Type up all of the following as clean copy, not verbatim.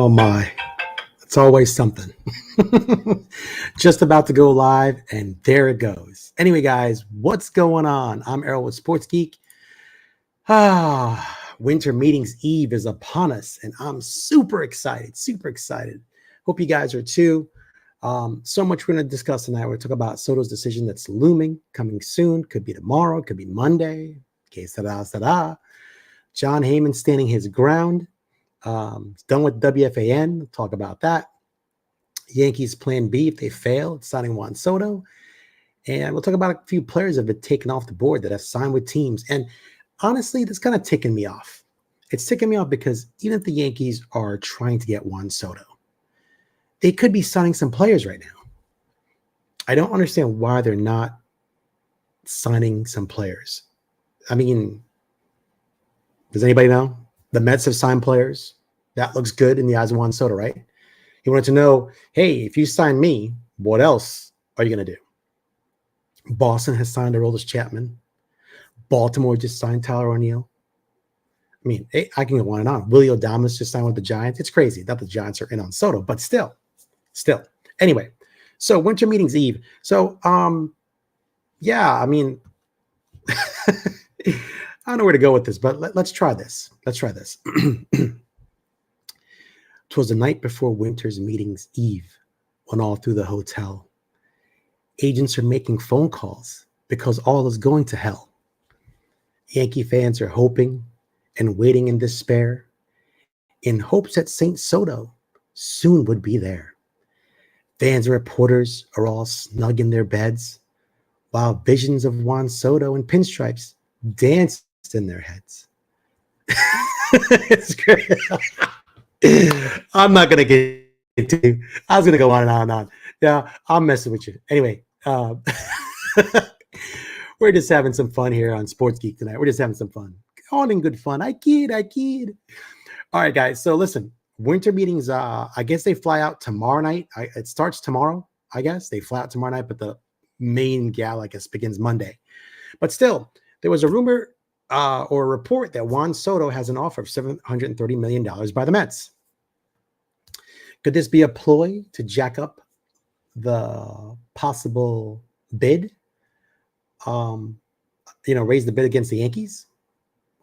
Oh my, it's always something. Just about to go live, and there it goes. Anyway, guys, what's going on? I'm Errol with Sports Geek. Winter Meetings Eve is upon us, and I'm super excited, super excited. Hope you guys are too. So much we're going to discuss tonight. We're going to talk about Soto's decision that's looming, coming soon. Could be tomorrow, could be Monday. John Heyman standing his ground. Done with WFAN. We'll talk about that. Yankees plan B if they fail. It's signing Juan Soto. And we'll talk about a few players that have been taken off the board that have signed with teams. And honestly, that's kind of ticking me off. It's ticking me off because even if the Yankees are trying to get Juan Soto, they could be signing some players right now. I don't understand why they're not signing some players. I mean, does anybody know? The Mets have signed players. That looks good in the eyes of Juan Soto, right? He wanted to know, hey, if you sign me, what else are you going to do? Boston has signed Aroldis Chapman. Baltimore just signed Tyler O'Neill. I mean, I can go on and on. Willie Adames just signed with the Giants. It's crazy that the Giants are in on Soto, but still. Anyway, so Winter Meetings Eve. So, yeah, I mean, I don't know where to go with this, but let's try this. Twas the night before Winter's Meetings Eve when all through the hotel, agents are making phone calls because all is going to hell. Yankee fans are hoping and waiting in despair in hopes that St. Soto soon would be there. Fans and reporters are all snug in their beds while visions of Juan Soto and pinstripes danced in their heads. It's great. I'm not going to get into. I was going to go on and on and on. Yeah, I'm messing with you. Anyway, we're just having some fun here on Sports Geek tonight. We're just having some fun. All in good fun. I kid. All right, guys. So listen, winter meetings, I guess they fly out tomorrow night. It starts tomorrow, I guess. They fly out tomorrow night, but the main gala, I guess, begins Monday. But still, there was a rumor or a report that Juan Soto has an offer of $730 million by the Mets. Could this be a ploy to jack up the possible bid? Raise the bid against the Yankees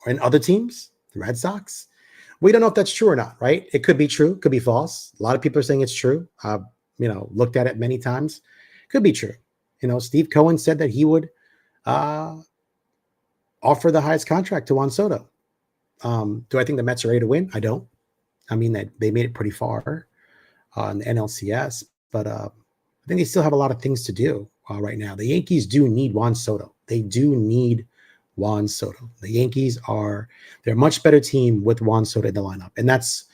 and other teams, the Red Sox. We don't know if that's true or not, right? It could be true, could be false. A lot of people are saying it's true. Looked at it many times. Could be true. Steve Cohen said that he would offer the highest contract to Juan Soto. Do I think the Mets are ready to win? I don't. I mean, they made it pretty far in the NLCS, but I think they still have a lot of things to do right now. The Yankees do need Juan Soto. They do need Juan Soto. The Yankees they're a much better team with Juan Soto in the lineup. And that's,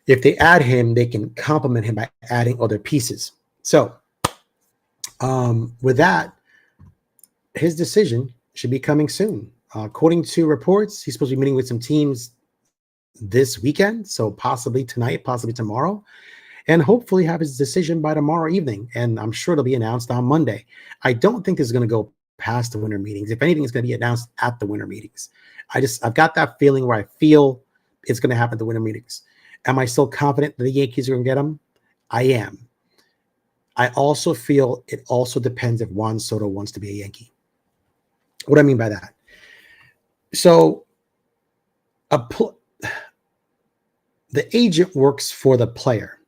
if they add him, they can complement him by adding other pieces. So with that, his decision should be coming soon. According to reports, he's supposed to be meeting with some teams this weekend. So possibly tonight, possibly tomorrow, and hopefully have his decision by tomorrow evening. And I'm sure it'll be announced on Monday. I don't think this is going to go past the winter meetings. If anything, it's going to be announced at the winter meetings. I've got that feeling where I feel it's going to happen at the winter meetings. Am I still confident that the Yankees are going to get him? I am. I also feel it also depends if Juan Soto wants to be a Yankee. What do I mean by that? So the agent works for the player.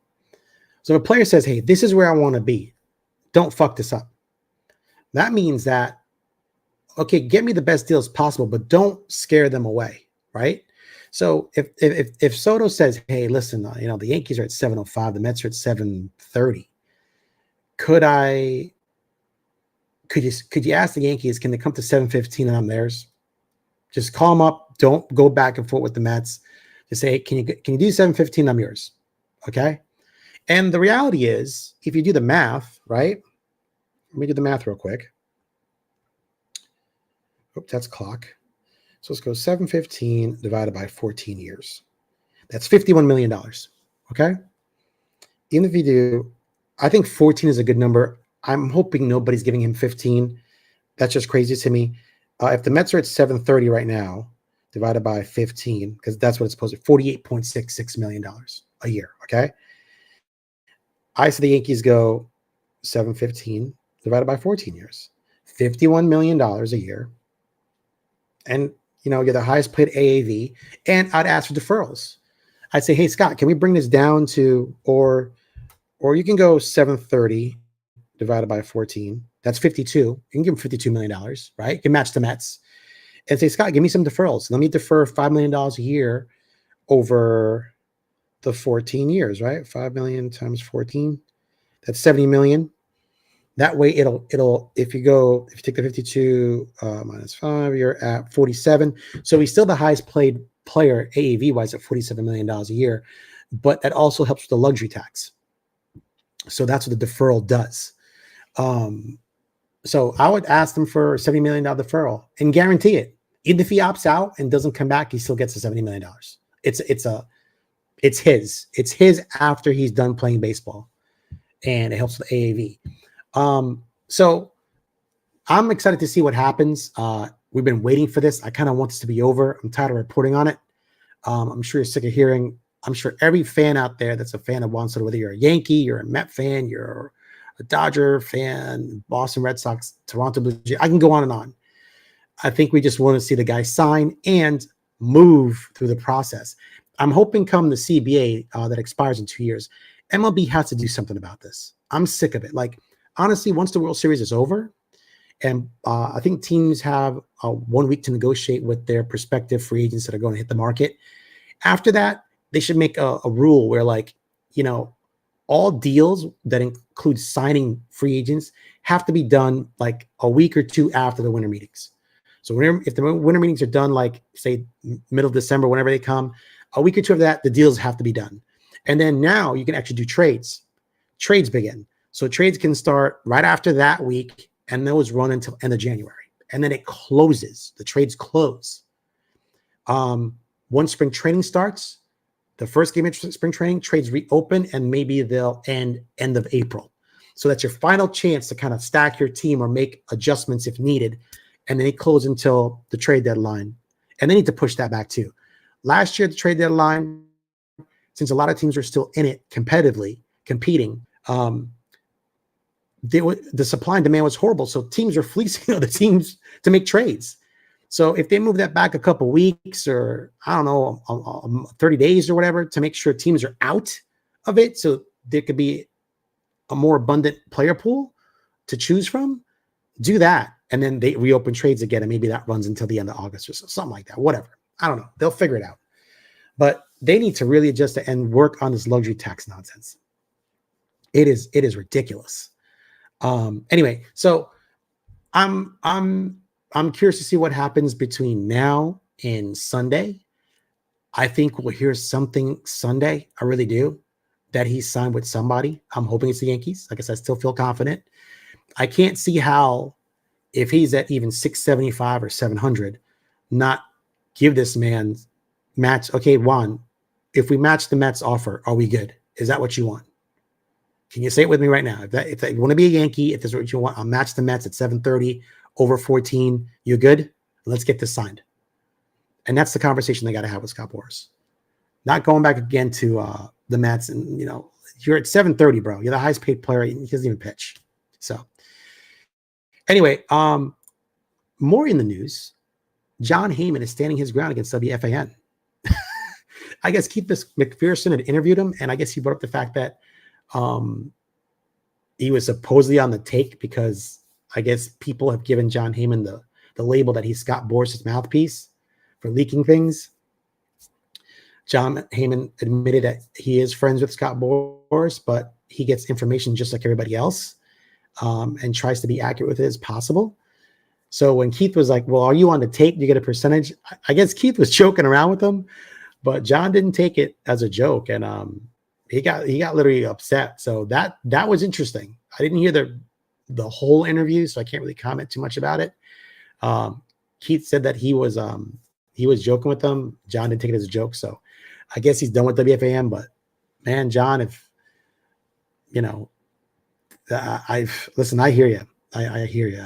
So if a player says, hey, this is where I want to be, don't fuck this up. That means that, okay, get me the best deals possible, but don't scare them away, right? So if Soto says, hey, listen, the Yankees are at 705, the Mets are at 730. Could you ask the Yankees, can they come to 715 and I'm theirs? Just call them up. Don't go back and forth with the Mets. Just say, hey, can you do 715? I'm yours. Okay. And the reality is, if you do the math, right? Let me do the math real quick. Oops, that's clock. So let's go 715 divided by 14 years. That's $51 million. Okay. Even if you do, I think 14 is a good number. I'm hoping nobody's giving him 15. That's just crazy to me. If the Mets are at 730 right now, divided by 15, because that's what it's supposed to be, $48.66 million. a year. Okay. I said the Yankees go 715 divided by 14 years, $51 million a year. And, you're the highest paid AAV. And I'd ask for deferrals. I'd say, hey, Scott, can we bring this down to, or you can go 730 divided by 14. That's 52. You can give him $52 million, right? You can match the Mets and say, Scott, give me some deferrals. Let me defer $5 million a year over the 14 years, right? 5 million times 14. That's 70 million. That way if you take the 52 minus 5, you're at 47. So he's still the highest paid player AAV wise at $47 million a year, but that also helps with the luxury tax. So that's what the deferral does. So I would ask them for a $70 million deferral and guarantee it. Even if he opts out and doesn't come back, he still gets the $70 million. It's his after he's done playing baseball, and it helps with AAV. So I'm excited to see what happens. We've been waiting for this. I kind of want this to be over. I'm tired of reporting on it. I'm sure you're sick of hearing. I'm sure every fan out there that's a fan of Juan Soto, whether you're a Yankee, you're a Met fan, you're a Dodger fan, Boston Red Sox, Toronto Blue Jays, I can go on and on. I think we just want to see the guy sign and move through the process. I'm hoping come the CBA that expires in 2 years, MLB has to do something about this. I'm sick of it. Like, honestly, once the World Series is over, and I think teams have 1 week to negotiate with their prospective free agents that are going to hit the market. After that, they should make a rule where, like, all deals that include signing free agents have to be done like a week or two after the winter meetings. So if the winter meetings are done, like say middle of December, whenever they come, a week or two of that, the deals have to be done. And then now you can actually do trades. Trades begin. So trades can start right after that week, and those run until end of January. And then it closes. The trades close. Once spring training starts, the first game of spring training, trades reopen, and maybe they'll end of April. So that's your final chance to kind of stack your team or make adjustments if needed. And then they close until the trade deadline. And they need to push that back too. Last year, the trade deadline, since a lot of teams were still in it competitively, competing, the supply and demand was horrible. So teams are fleecing other teams to make trades. So if they move that back a couple weeks, or I don't know, 30 days or whatever, to make sure teams are out of it, so there could be a more abundant player pool to choose from, do that. And then they reopen trades again, and maybe that runs until the end of August or something like that. Whatever. I don't know. They'll figure it out. But they need to really adjust and work on this luxury tax nonsense. It is ridiculous. Anyway, so I'm curious to see what happens between now and Sunday. I think we'll hear something Sunday. I really do. That he signed with somebody. I'm hoping it's the Yankees. Like I said, I still feel confident. I can't see how, if he's at even 675 or 700, not give this man match. Okay, Juan, if we match the Mets offer, are we good? Is that what you want? Can you say it with me right now? If you want to be a Yankee, if this is what you want, I'll match the Mets at 730 over 14. You good? Let's get this signed. And that's the conversation they got to have with Scott Boras. Not going back again to the Mets, and you're at 730, bro. You're the highest paid player. He doesn't even pitch. So anyway, more in the news. Jon Heyman is standing his ground against WFAN. I guess Keith McPherson had interviewed him, and I guess he brought up the fact that he was supposedly on the take because I guess people have given Jon Heyman the label that he's Scott Boras' mouthpiece for leaking things. Jon Heyman admitted that he is friends with Scott Boras, but he gets information just like everybody else, and tries to be accurate with it as possible. So when Keith was like, well, are you on the take? Do you get a percentage? I guess Keith was joking around with him, but Jon didn't take it as a joke. And he got literally upset. So that was interesting. I didn't hear the whole interview, so I can't really comment too much about it. Keith said that he was joking with them. Jon didn't take it as a joke. So I guess he's done with WFAN, but man, Jon, if I hear you. I hear you.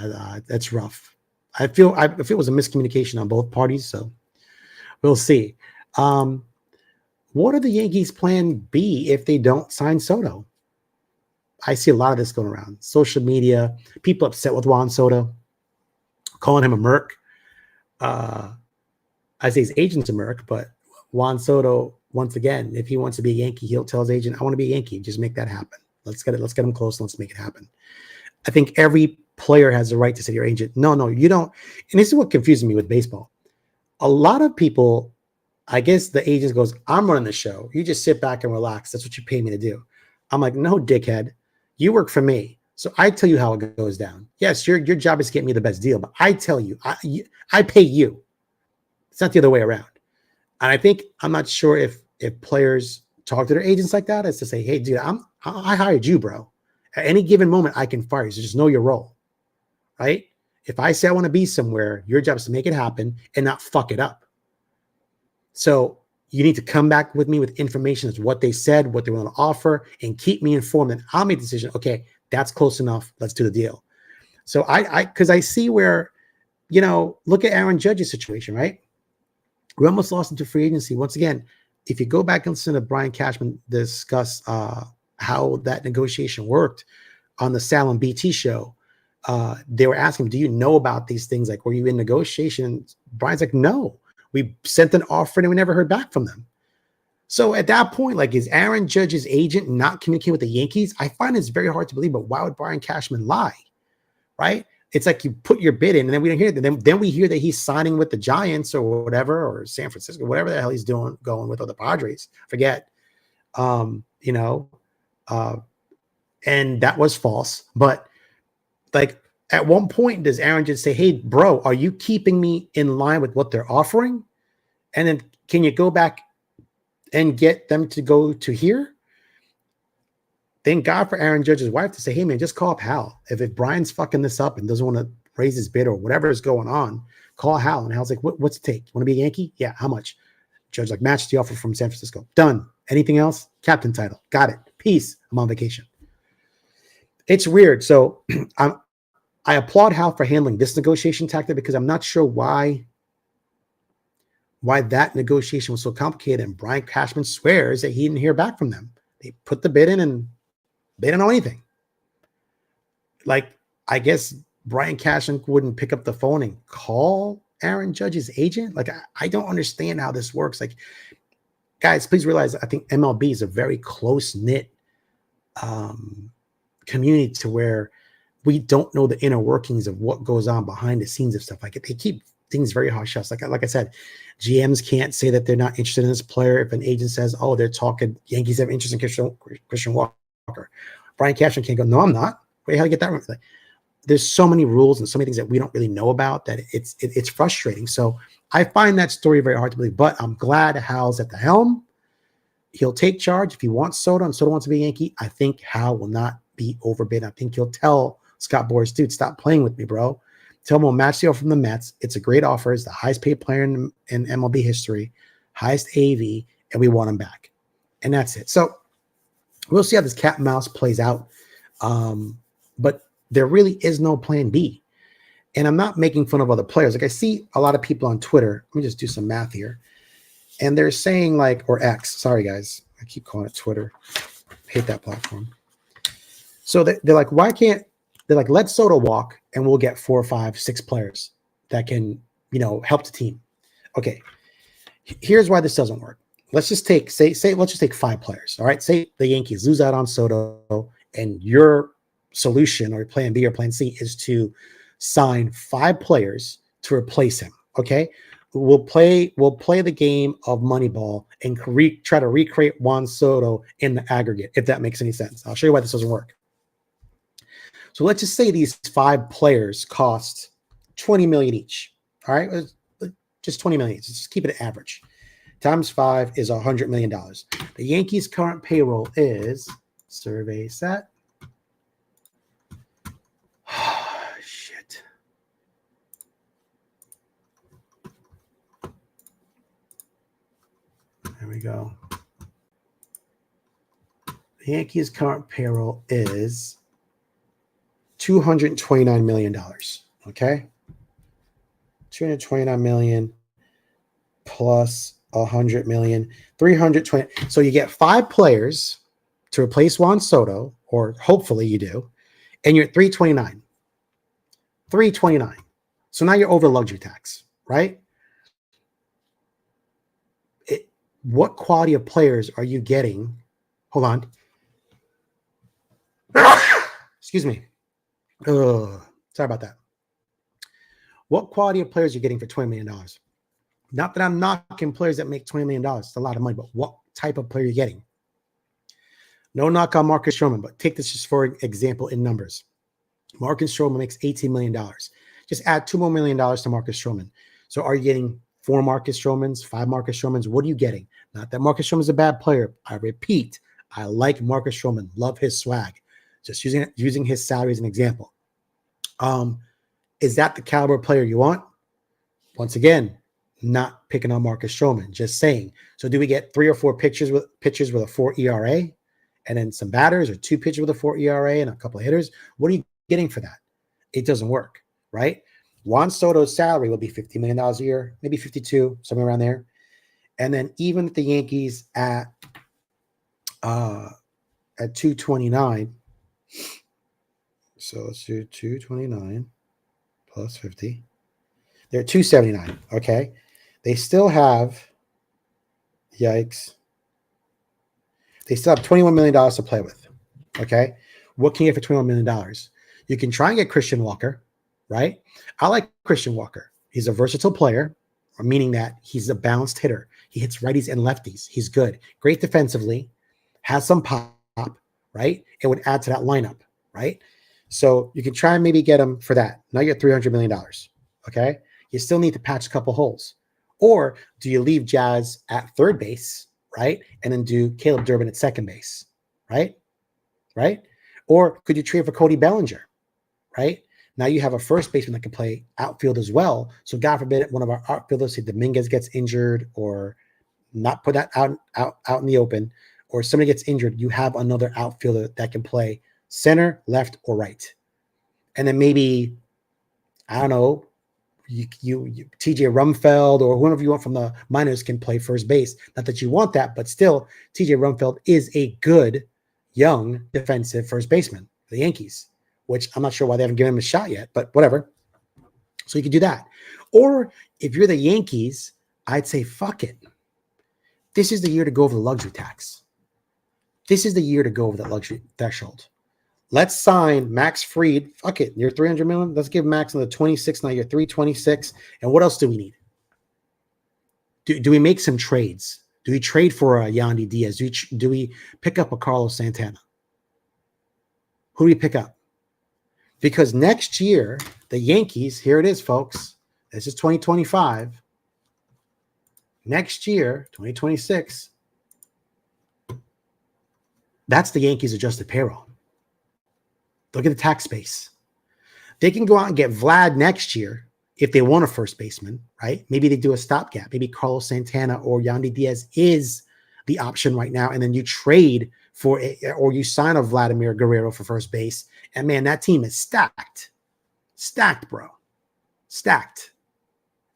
That's rough. I feel it was a miscommunication on both parties, so we'll see. What are the Yankees' plan B if they don't sign Soto? I see a lot of this going around. Social media, people upset with Juan Soto, calling him a merc. I say his agent's a merc, but Juan Soto, once again, if he wants to be a Yankee, he'll tell his agent, I want to be a Yankee. Just make that happen. Let's get him close. Let's make it happen. I think every player has the right to say to your agent, no, you don't. And this is what confuses me with baseball. A lot of people, I guess the agent goes, I'm running the show. You just sit back and relax. That's what you pay me to do. I'm like, no, dickhead. You work for me. So I tell you how it goes down. Yes, your job is to get me the best deal, but I tell you, I pay you. It's not the other way around. And I think, I'm not sure if players talk to their agents like that, as to say, hey, dude, I hired you, bro. At any given moment, I can fire you. So just know your role, right? If I say I want to be somewhere, your job is to make it happen and not fuck it up. So you need to come back with me with information as what they said, what they want to offer, and keep me informed. And I'll make the decision. Okay, that's close enough. Let's do the deal. So because I see where, look at Aaron Judge's situation, right? We almost lost him to free agency. Once again, if you go back and listen to Brian Cashman discuss how that negotiation worked on the Sal and BT show, they were asking him, do you know about these things? Like, were you in negotiation? Brian's like, no. We sent an offer and we never heard back from them. So at that point, like, is Aaron Judge's agent not communicating with the Yankees? I find it's very hard to believe, but why would Brian Cashman lie? Right? It's like you put your bid in and then we don't hear it. Then we hear that he's signing with the Giants or whatever, or San Francisco, whatever the hell he's doing, going with, or the Padres. Forget. And that was false. But like, at one point, does Aaron just say, hey, bro, are you keeping me in line with what they're offering? And then can you go back and get them to go to here? Thank God for Aaron Judge's wife to say, hey, man, just call up Hal. If Brian's fucking this up and doesn't want to raise his bid or whatever is going on, call Hal. And Hal's like, what's it take? Want to be a Yankee? Yeah, how much? Judge like, match the offer from San Francisco. Done. Anything else? Captain title. Got it. Peace. I'm on vacation. It's weird. So I applaud Hal for handling this negotiation tactic, because I'm not sure why that negotiation was so complicated. And Brian Cashman swears that he didn't hear back from them. They put the bid in and they don't know anything. Like, I guess Brian Cashman wouldn't pick up the phone and call Aaron Judge's agent. Like, I don't understand how this works. Like, guys, please realize, I think MLB is a very close-knit community, to where we don't know the inner workings of what goes on behind the scenes of stuff like it. They keep things very hush hush. Like I said, GMs can't say that they're not interested in this player. If an agent says, oh, they're talking, Yankees have interest in Christian Walker, Brian Cashman can't go, no, I'm not. Where the hell you get that from? Like, there's so many rules and so many things that we don't really know about that it's frustrating. So I find that story very hard to believe, but I'm glad Hal's at the helm. He'll take charge. If he wants Soto and Soto wants to be a Yankee, I think Hal will not be overbid. I think he'll tell Scott Boras, dude, stop playing with me, bro. Tell him we'll match the offer from the Mets. It's a great offer. It's the highest paid player in MLB history, highest AV, and we want him back. And that's it. So we'll see how this cat and mouse plays out. But there really is no plan B. And I'm not making fun of other players. Like, I see a lot of people on Twitter. Let me just do some math here. And they're saying, like, or X. Sorry, guys. I keep calling it Twitter. I hate that platform. So they're like, why can't, they're like, let Soto walk and we'll get 4, 5, 6 players that can, help the team. Okay. Here's why this doesn't work. Let's just take, let's just take 5 players. All right. Say the Yankees lose out on Soto, and your solution, or plan B or plan C, is to sign 5 players to replace him. Okay. We'll play the game of Moneyball and try to recreate Juan Soto in the aggregate, if that makes any sense. I'll show you why this doesn't work. So let's just say these 5 players cost $20 million each. All right, just $20 million. Just keep it average. Times 5 is $100 million. The Yankees' current payroll is, survey set. Shit. There we go. The Yankees' current payroll is $229 million. Okay. $229 million plus 100 million, 320. So you get 5 players to replace Juan Soto, or hopefully you do, and you're at 329. 329. So now you're over luxury tax, right? What quality of players are you getting? Hold on. Excuse me. Sorry about that. What quality of players are you getting for $20 million? Not that I'm knocking players that make $20 million. It's a lot of money, but what type of player are you getting? No knock on Marcus Stroman, but take this just for example in numbers. Marcus Stroman makes $18 million. Just add $2 more million to Marcus Stroman. So are you getting 4 Marcus Stromans, 5 Marcus Stromans? What are you getting? Not that Marcus Stroman is a bad player. I repeat, I like Marcus Stroman. Love his swag. Just using his salary as an example. Is that the caliber player you want? Once again, not picking on Marcus Stroman, just saying. So do we get 3 or 4 pitchers with a 4 ERA and then some batters, or 2 pitchers with a 4 ERA and a couple of hitters? What are you getting for that? It doesn't work, right? Juan Soto's salary will be $50 million a year, maybe 52, somewhere around there. And then even with the Yankees at 229, so let's do 229 plus 50. They're 279, okay? They still have, yikes, they still have $21 million to play with, okay? What can you get for $21 million? You can try and get Christian Walker, right? I like Christian Walker. He's a versatile player, meaning that he's a balanced hitter. He hits righties and lefties. He's good. Great defensively, has some pop, right? It would add to that lineup, right? So you can try and maybe get him for that. Now you're at $300 million, okay? You still need to patch a couple holes. Or do you leave Jazz at third base, right? And then do Caleb Durbin at second base, right? Right? Or could you trade for Cody Bellinger, right? Now you have a first baseman that can play outfield as well. So God forbid one of our outfielders, say Dominguez, gets injured, or not put that out in the open, or somebody gets injured, you have another outfielder that can play center, left, or right. And then maybe, I don't know, you TJ Rumfeld or whoever you want from the minors can play first base. Not that you want that, but still, TJ Rumfeld is a good young defensive first baseman for the Yankees, which I'm not sure why they haven't given him a shot yet, but whatever. So you could do that. Or if you're the Yankees, I'd say, fuck it. This is the year to go over the luxury tax. This is the year to go over that luxury threshold. Let's sign Max Fried. Fuck it. You're $300 million. Let's give Max another 26. Now you're 326. And what else do we need? Do we make some trades? Do we trade for a Yandy Diaz? Do we pick up a Carlos Santana? Who do we pick up? Because next year, the Yankees, here it is, folks. This is 2025. Next year, 2026, that's the Yankees' adjusted payroll. Look at the tax base. They can go out and get Vlad next year if they want a first baseman, right? Maybe they do a stopgap. Maybe Carlos Santana or Yandy Diaz is the option right now. And then you trade for or you sign a Vladimir Guerrero for first base. And man, that team is stacked. Stacked, bro. Stacked.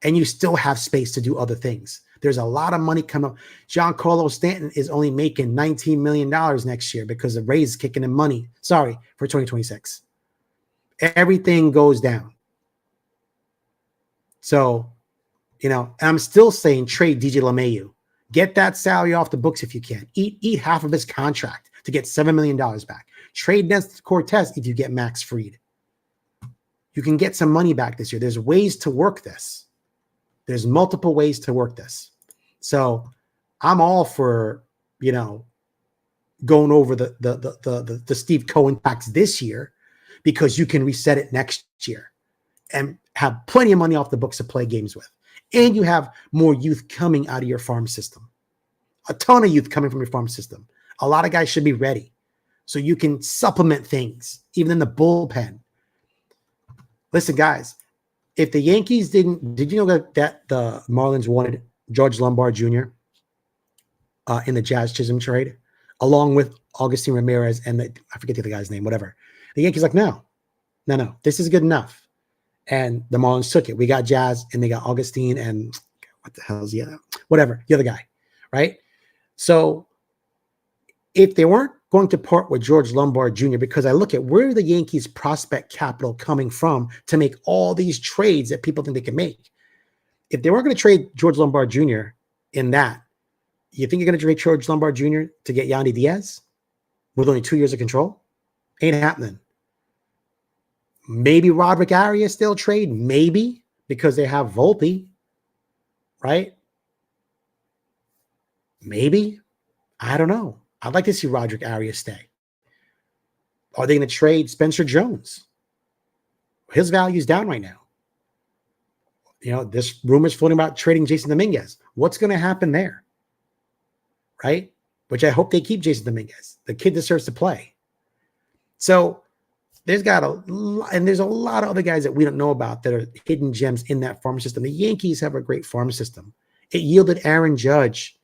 And you still have space to do other things. There's a lot of money coming up. Giancarlo Stanton is only making $19 million next year because the Rays is kicking in money. Sorry, for 2026. Everything goes down. So, I'm still saying trade DJ LeMahieu. Get that salary off the books if you can. Eat half of his contract to get $7 million back. Trade Nestor Cortez if you get Max Fried. You can get some money back this year. There's ways to work this. There's multiple ways to work this. So I'm all for, going over the Steve Cohen tax this year because you can reset it next year and have plenty of money off the books to play games with. And you have more youth coming out of your farm system. A ton of youth coming from your farm system. A lot of guys should be ready. So you can supplement things, even in the bullpen. Listen, guys, if the Yankees did you know that the Marlins wanted George Lombard Jr. In the Jazz Chisholm trade, along with Augustine Ramirez and I forget the other guy's name, whatever. The Yankees like, no, this is good enough. And the Marlins took it. We got Jazz and they got Augustine and what the hell is the other? Whatever, the other guy, right? So if they weren't going to part with George Lombard Jr., because I look at where the Yankees prospect capital coming from to make all these trades that people think they can make. If they weren't going to trade George Lombard Jr. in that, you think you're going to trade George Lombard Jr. to get Yandy Diaz with only 2 years of control? Ain't happening. Maybe Roderick Arias still trade, maybe, because they have Volpe, right? Maybe. I don't know. I'd like to see Roderick Arias stay. Are they going to trade Spencer Jones? His value is down right now. You know, this rumor's floating about trading Jason Dominguez. What's going to happen there? Right? Which I hope they keep Jason Dominguez. The kid deserves to play. So there's there's a lot of other guys that we don't know about that are hidden gems in that farm system. The Yankees have a great farm system. It yielded Aaron Judge,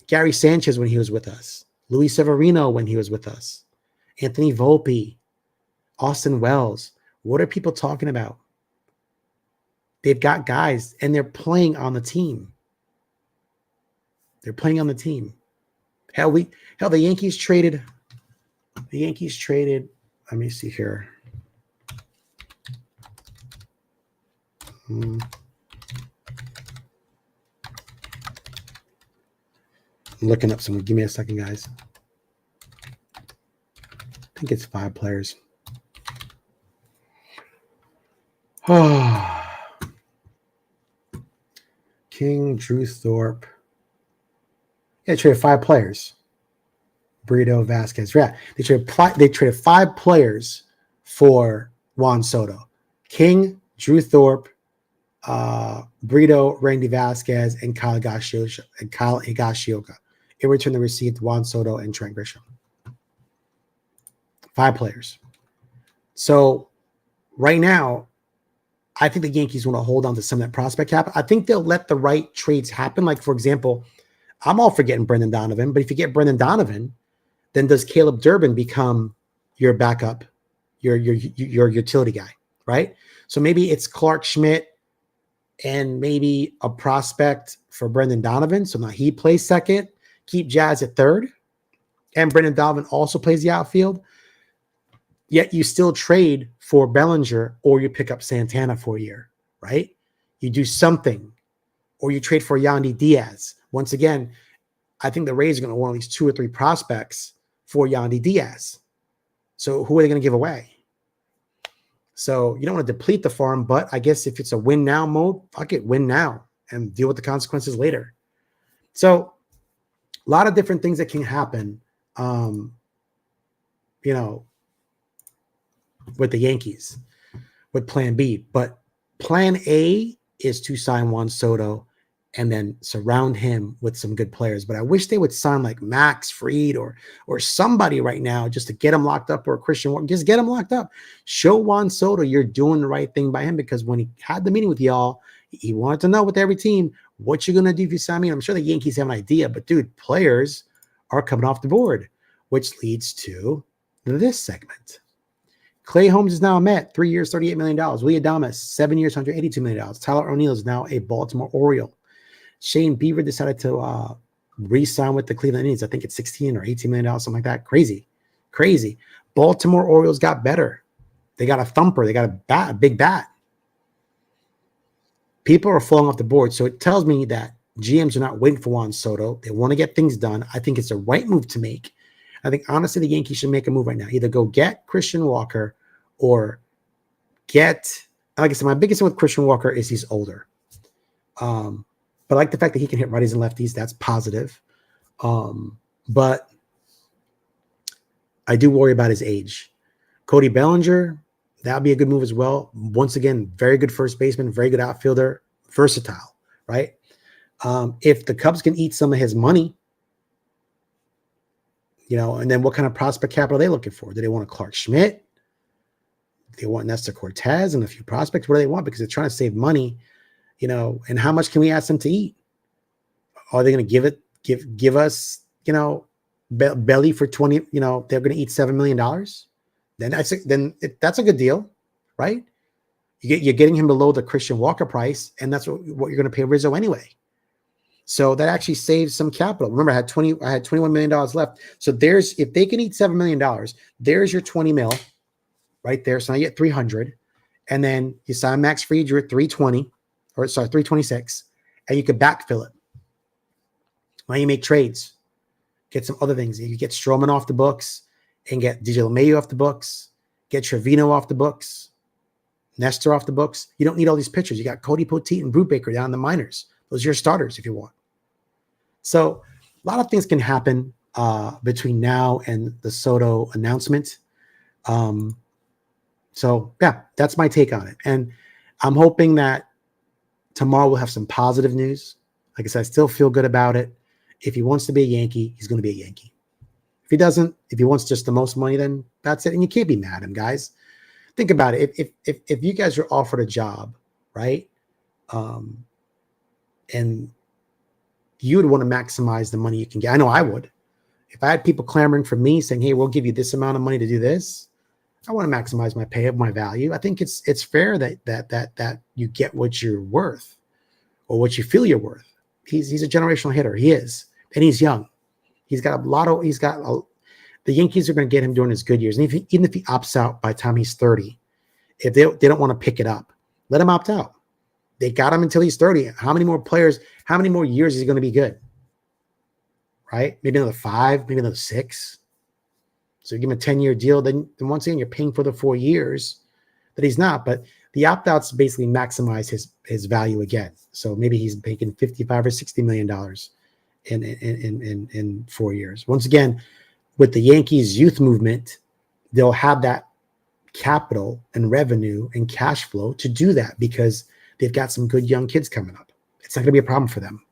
Gary Sanchez when he was with us, Luis Severino when he was with us, Anthony Volpe, Austin Wells. What are people talking about? They've got guys and they're playing on the team. They're playing on the team. Hell, the Yankees traded. Let me see here. I'm looking up someone. Give me a second, guys. I think it's 5 players. King, Drew Thorpe. Yeah, they traded 5 players. Brito, Vasquez. Yeah, they traded 5 players for Juan Soto. King, Drew Thorpe, Brito, Randy Vasquez, and Kyle Higashioka. In return, they received Juan Soto and Trent Grisham. 5 players. So right now, I think the Yankees want to hold on to some of that prospect cap. I think they'll let the right trades happen. Like, for example, I'm all for getting Brendan Donovan, but if you get Brendan Donovan, then does Caleb Durbin become your backup, your utility guy, right? So maybe it's Clark Schmidt and maybe a prospect for Brendan Donovan. So now he plays second, keep Jazz at third, and Brendan Donovan also plays the outfield. Yet you still trade for Bellinger or you pick up Santana for a year, right? You do something, or you trade for Yandy Diaz. Once again, I think the Rays are going to want at least 2 or 3 prospects for Yandy Diaz. So who are they going to give away? So you don't want to deplete the farm, but I guess if it's a win now mode, fuck it, win now and deal with the consequences later. So a lot of different things that can happen, with the Yankees, with plan B. But plan A is to sign Juan Soto and then surround him with some good players. But I wish they would sign like Max Fried or somebody right now just to get him locked up, or Christian Walker. Just get him locked up. Show Juan Soto you're doing the right thing by him, because when he had the meeting with y'all, he wanted to know with every team, what you're going to do if you sign me. I'm sure the Yankees have an idea, but dude, players are coming off the board, which leads to this segment. Clay Holmes is now a Met, 3 years, $38 million. Willie Adames, 7 years, $182 million. Tyler O'Neill is now a Baltimore Oriole. Shane Bieber decided to re-sign with the Cleveland Indians. I think it's $16 or $18 million, something like that. Crazy. Baltimore Orioles got better. They got a thumper. They got a big bat. People are falling off the board. So it tells me that GMs are not waiting for Juan Soto. They want to get things done. I think it's the right move to make. I think, honestly, the Yankees should make a move right now. Either go get Christian Walker or like I said, my biggest thing with Christian Walker is he's older. But I like the fact that he can hit righties and lefties. That's positive. But I do worry about his age. Cody Bellinger, that would be a good move as well. Once again, very good first baseman, very good outfielder, versatile, right? If the Cubs can eat some of his money, and then what kind of prospect capital are they looking for? Do they want a Clark Schmidt? Do they want Nestor Cortez and a few prospects? What do they want? Because they're trying to save money, and how much can we ask them to eat? Are they going to give us, belly for 20, they're going to eat $7 million? Then that's a good deal, right? You're getting him below the Christian Walker price, and that's what you're going to pay Rizzo anyway. So that actually saves some capital. Remember, I had $21 million left. So if they can eat $7 million, there's your 20 mil right there. So now you get 300, and then you sign Max Fried, you're at 326, and you could backfill it. Now you make trades, get some other things. You get Stroman off the books and get DJ LeMahieu off the books, get Trevino off the books, Nestor off the books. You don't need all these pitchers. You got Cody Poteet and Brubaker down in the minors. Those are your starters if you want. So a lot of things can happen between now and the Soto announcement. So yeah, that's my take on it. And I'm hoping that tomorrow we'll have some positive news. Like I said, I still feel good about it. If he wants to be a Yankee, he's going to be a Yankee. If he doesn't, if he wants just the most money, then that's it. And you can't be mad at him, guys. Think about it. If you guys are offered a job, right? And you would want to maximize the money you can get. I know I would. If I had people clamoring for me saying, hey, we'll give you this amount of money to do this, I want to maximize my pay, my value. I think it's fair that you get what you're worth or what you feel you're worth. He's a generational hitter. He is. And he's young. The Yankees are going to get him during his good years. And even if he opts out by the time he's 30, if they don't want to pick it up, let him opt out. They got him until he's 30. How many more years is he going to be good? Right? Maybe another 5, maybe another 6. So you give him a 10-year deal. Then once again, you're paying for the 4 years that he's not. But the opt-outs basically maximize his value again. So maybe he's making $55 or $60 million in 4 years. Once again, with the Yankees youth movement, they'll have that capital and revenue and cash flow to do that because they've got some good young kids coming up. It's not going to be a problem for them,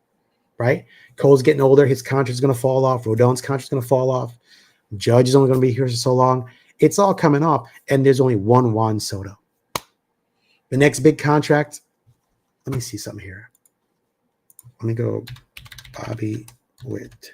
right? Cole's getting older. His contract's going to fall off. Rodon's contract's going to fall off. Judge is only going to be here for so long. It's all coming off, and there's only one Juan Soto. The next big contract, let me see something here. Let me go Bobby Witt.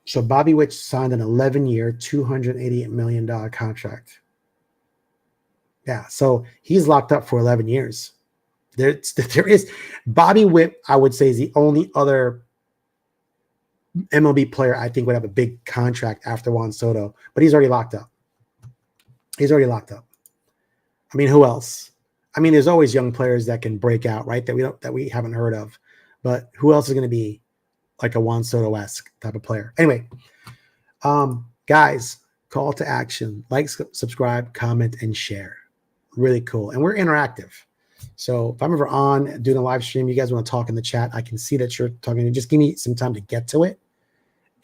So Bobby Witt signed an 11-year, $288 million contract. Yeah, so he's locked up for 11 years. There is Bobby Witt, I would say, is the only other MLB player I think would have a big contract after Juan Soto, but he's already locked up. I mean, who else? I mean, there's always young players that can break out, right? That we haven't heard of, but who else is going to be like a Juan Soto-esque type of player? Anyway, guys, call to action: like, subscribe, comment, and share. Really cool, and we're interactive. So if I'm ever on doing a live stream, you guys want to talk in the chat, I can see that you're talking. Just give me some time to get to it,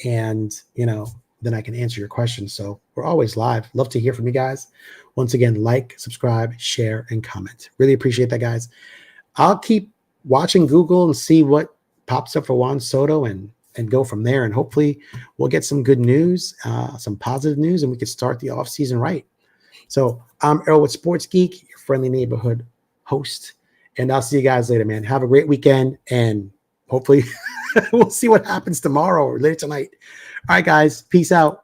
and then I can answer your questions. So we're always live. Love to hear from you guys. Once again, like, subscribe, share, and comment. Really appreciate that, guys. I'll keep watching Google and see what pops up for Juan Soto and go from there. And hopefully we'll get some good news, some positive news, and we can start the offseason right. So I'm Errol with Sports Geek, your friendly neighborhood host. And I'll see you guys later, man. Have a great weekend. And hopefully we'll see what happens tomorrow or later tonight. All right, guys. Peace out.